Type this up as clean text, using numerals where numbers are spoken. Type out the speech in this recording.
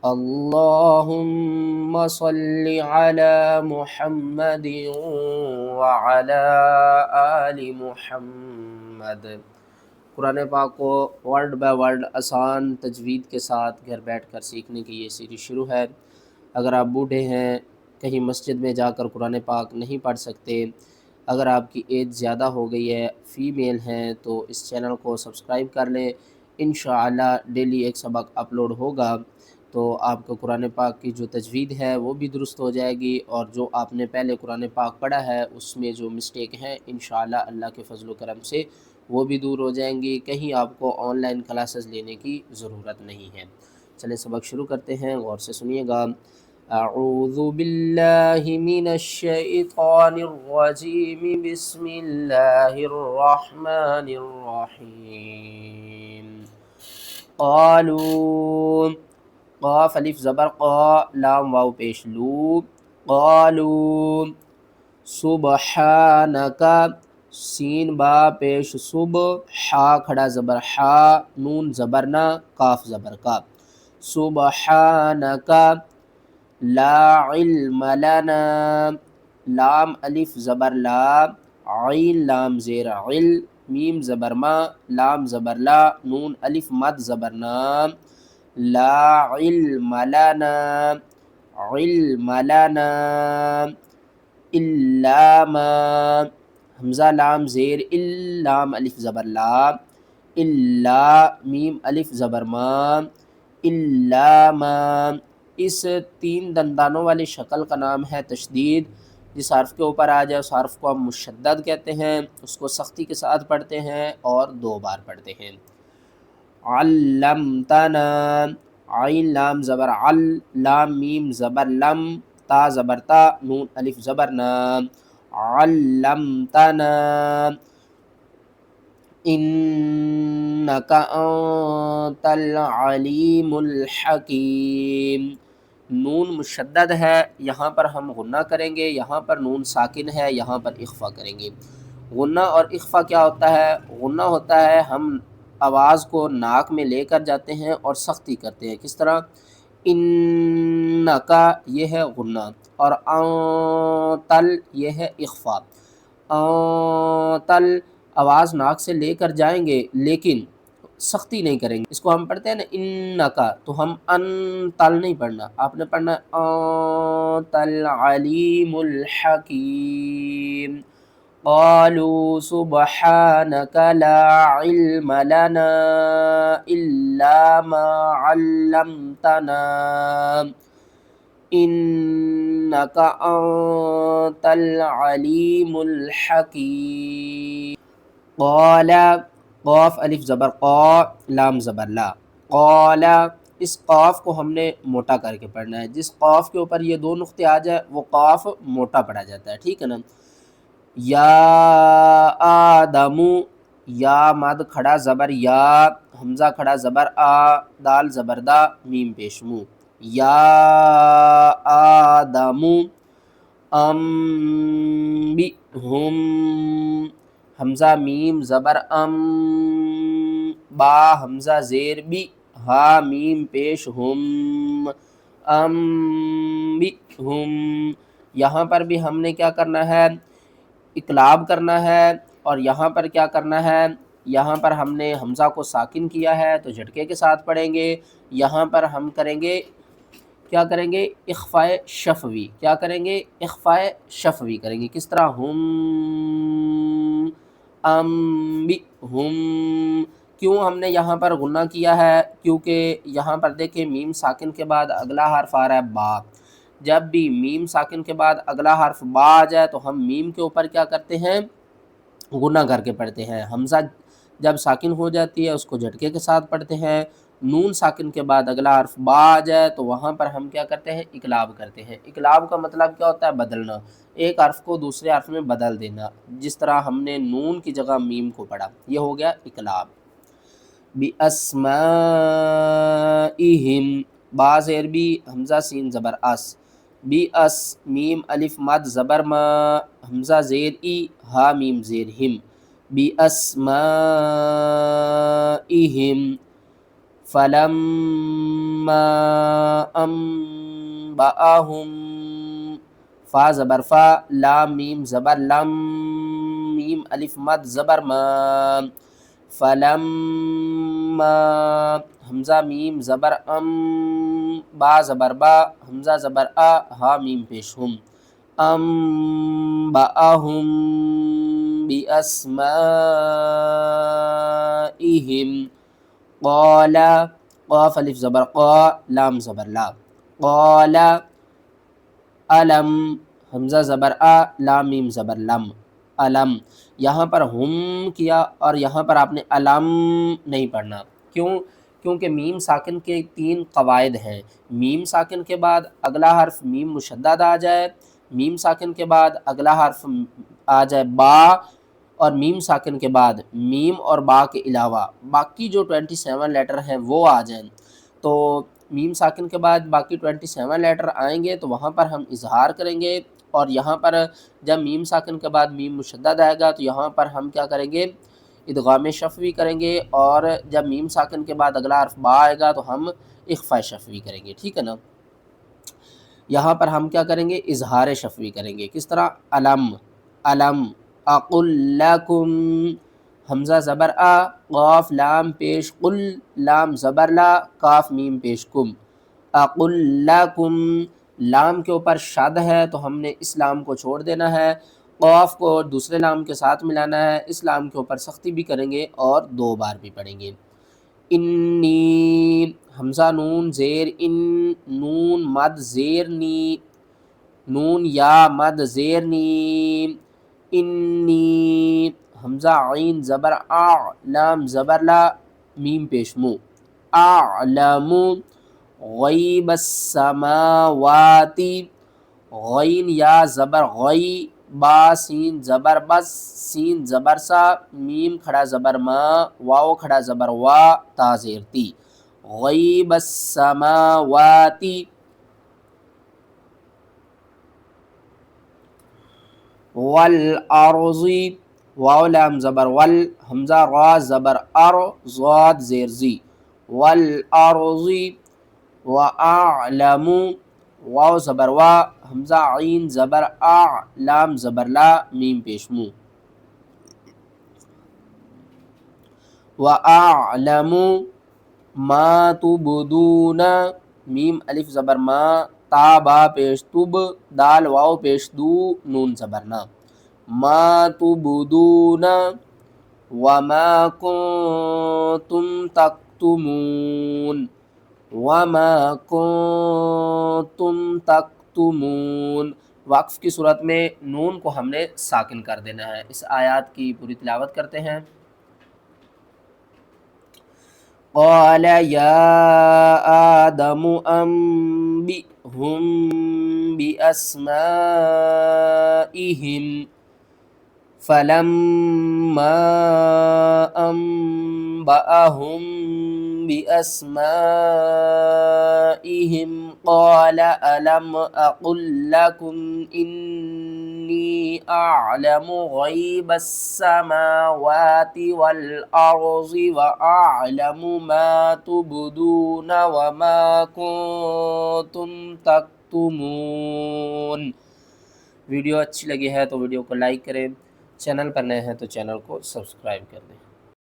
اللہم صلی علی محمد وعلی آل محمد۔ قرآن پاک کو ورڈ بائی ورڈ آسان تجوید کے ساتھ گھر بیٹھ کر سیکھنے کی یہ سیریز شروع ہے۔ اگر آپ بوڑھے ہیں، کہیں مسجد میں جا کر قرآن پاک نہیں پڑھ سکتے، اگر آپ کی ایج زیادہ ہو گئی ہے، فیمیل ہیں، تو اس چینل کو سبسکرائب کر لیں۔ انشاءاللہ ڈیلی ایک سبق اپلوڈ ہوگا تو آپ کو قرآن پاک کی جو تجوید ہے وہ بھی درست ہو جائے گی، اور جو آپ نے پہلے قرآن پاک پڑھا ہے اس میں جو مسٹیک ہیں انشاءاللہ اللہ کے فضل و کرم سے وہ بھی دور ہو جائیں گی۔ کہیں آپ کو آن لائن کلاسز لینے کی ضرورت نہیں ہے۔ چلیں سبق شروع کرتے ہیں، غور سے سنیے گا۔ اعوذ باللہ من الشیطان الرجیم، بسم اللہ الرحمن الرحیم۔ قالوا، قاف الف زبر قا، لام واو پیش لو، قالوا سبحانک، سین با پیش صب، حا کھڑا زبر حا، نون زبر نا، کاف زبر کا، سبحانک لا علم لنا، لام الف زبر لا، عین لام زیر عل، میم زبر ما، لام زبر لا، نون الف مد زبر نا، لا علم لنا، علم لنا الا ما، حمزہ لام زیر ال، لام الف زبر لا، الا میم الف زبر ما، الا ما، اس تین دندانوں والی شکل کا نام ہے تشدید۔ جس حرف کے اوپر آ جائے اس حرف کو ہم مشدد کہتے ہیں، اس کو سختی کے ساتھ پڑھتے ہیں اور 2 بار پڑھتے ہیں۔ علمتنا، عین لام زبر عل، لام میم زبر لم، تا زبر تا، نون الف زبر نا، علمتنا انک انت العلیم الحکیم۔ نون مشدد ہے، یہاں پر ہم غنہ کریں گے، یہاں پر نون ساکن ہے، یہاں پر اخفا کریں گے۔ غنہ اور اخفا کیا ہوتا ہے؟ غنہ ہوتا ہے ہم آواز کو ناک میں لے کر جاتے ہیں اور سختی کرتے ہیں، کس طرح؟ انکا، یہ ہے غنہ، اور انتل یہ ہے اخفا۔ انتل آواز ناک سے لے کر جائیں گے لیکن سختی نہیں کریں گے، اس کو ہم پڑھتے ہیں نا انکا، تو ہم انتل نہیں پڑھنا، آپ نے پڑھنا انت العلیم الحکیم۔ قالوا سبحانك لا علم لنا إلا ما علمتنا إنك أنت العليم الحكيم۔ قال، قاف الف زبر قا، لام زبر لا، قال، اس قاف کو ہم نے موٹا کر کے پڑھنا ہے، جس قاف کے اوپر یہ 2 نقطے آ جائے وہ قاف موٹا پڑھا جاتا ہے، ٹھیک ہے نا؟ یا آدم، یا مد کھڑا زبر یا، حمزہ کھڑا زبر آ، دال زبر دا، میم پیش مو، یا آدم انبئہم، حمزہ میم زبر ام، با حمزہ زیر بی، ہا میم پیش ہم، انبئہم، یہاں پر بھی ہم نے کیا کرنا ہے؟ اقلاب کرنا ہے، اور یہاں پر کیا کرنا ہے؟ یہاں پر ہم نے حمزہ کو ساکن کیا ہے تو جھٹکے کے ساتھ پڑھیں گے، یہاں پر ہم کریں گے، کیا کریں گے؟ اخفاء شفوی، کیا کریں گے؟ اخفاء شفوی کریں گے، کس طرح؟ ہم انبئہم۔ کیوں ہم نے یہاں پر غنہ کیا ہے؟ کیونکہ یہاں پر دیکھیں میم ساکن کے بعد اگلا حرف آ رہا ہے با، جب بھی میم ساکن کے بعد اگلا حرف با آ جائے تو ہم میم کے اوپر کیا کرتے ہیں؟ غنہ کر کے پڑھتے ہیں۔ حمزہ جب ساکن ہو جاتی ہے اس کو جھٹکے کے ساتھ پڑھتے ہیں، نون ساکن کے بعد اگلا حرف با آ جائے تو وہاں پر ہم کیا کرتے ہیں؟ اقلاب کرتے ہیں۔ اقلاب کا مطلب کیا ہوتا ہے؟ بدلنا، ایک حرف کو دوسرے حرف میں بدل دینا، جس طرح ہم نے نون کی جگہ میم کو پڑھا، یہ ہو گیا اقلاب۔ بِأَسْمَائِهِمْ، با زیر بی، حمزہ سین زبر اس، بی اس، میم الف مد زبر ما، حمزہ زیر ای، ہا میم زیر ہم، بِأَسْمَائِهِمْ، فلما انبأهم، فا زبر فا، لام میم زبر لم، میم الف مد زبر ما، فلما، حمزہ میم زبر با زبر با، حمزہ زبر ہا میم پیش ہم، انبأهم بأسمائهم، قال، قاف الف زبر قا، لام زبر لا، قال علم، حمزہ زبر لام میم زبر لم، علم، یہاں پر ہم کیا اور یہاں پر آپ نے علم نہیں پڑھنا، کیوں؟ کیونکہ میم ساکن کے 3 قواعد ہیں، میم ساکن کے بعد اگلا حرف میم مشدد آ جائے، میم ساکن کے بعد اگلا حرف آ جائے با، اور میم ساکن کے بعد میم اور با کے علاوہ باقی جو 27 لیٹر ہیں وہ آ جائیں، تو میم ساکن کے بعد باقی 27 لیٹر آئیں گے تو وہاں پر ہم اظہار کریں گے، اور یہاں پر جب میم ساکن کے بعد میم مشدد آئے گا تو یہاں پر ہم کیا کریں گے؟ ادغام شفوی کریں گے، اور جب میم ساکن کے بعد اگلا حرف با آئے گا تو ہم اخفاء شفوی کریں گے، ٹھیک ہے نا؟ یہاں پر ہم کیا کریں گے؟ اظہار شفوی کریں گے، کس طرح؟ علم، علم، اقل لکم، حمزہ زبر قاف لام پیش قل، لام زبر لا، کاف میم پیش کم، اقل لکم، لام کے اوپر شد ہے تو ہم نے اس لام کو چھوڑ دینا ہے، قاف کو دوسرے لام کے ساتھ ملانا ہے، اس لام کے اوپر سختی بھی کریں گے اور 2 بار بھی پڑھیں گے، انی، حمزہ نون زیر ان، نون مد زیر نی، نون یا مد زیر نی، انی، حمزہ عین زبر لام زبر لا، میم پیش مو، اعلم، غیب السماواتی، غین یا زبر غی، با سین زبر بس، سین زبر سا، میم کھڑا زبر ما، واو کھڑا زبر وا، تا زیر تی، غیب السماواتی، والارض، واو لام زبر ول، حمزہ را زبر ضاد زیر زی، والارض، واعلم، واو زبر وا، حمزہ عین زبر لام زبر لا، میم پیش مو، واعلم ما تبدون، میم الف زبر ما، تا با پیش تب، دال واو پیش دو، نون زبر نا، ما تبدون وما کنتم تکتمون، وما کنتم تکتمون، وقف کی صورت میں نون کو ہم نے ساکن کر دینا ہے۔ اس آیات کی پوری تلاوت کرتے ہیں۔ قال یا آدم انبئهم بأسمائهم، فلما انبأهم بأسمائهم قال ألم أقل لكم إني أعلم غيب السماوات والأرض وأعلم ما تبدون وما كنتم تكتمون۔ ویڈیو اچھی لگی ہے تو ویڈیو کو لائک کریں، چینل پر نئے ہیں تو چینل کو سبسکرائب کر دیں۔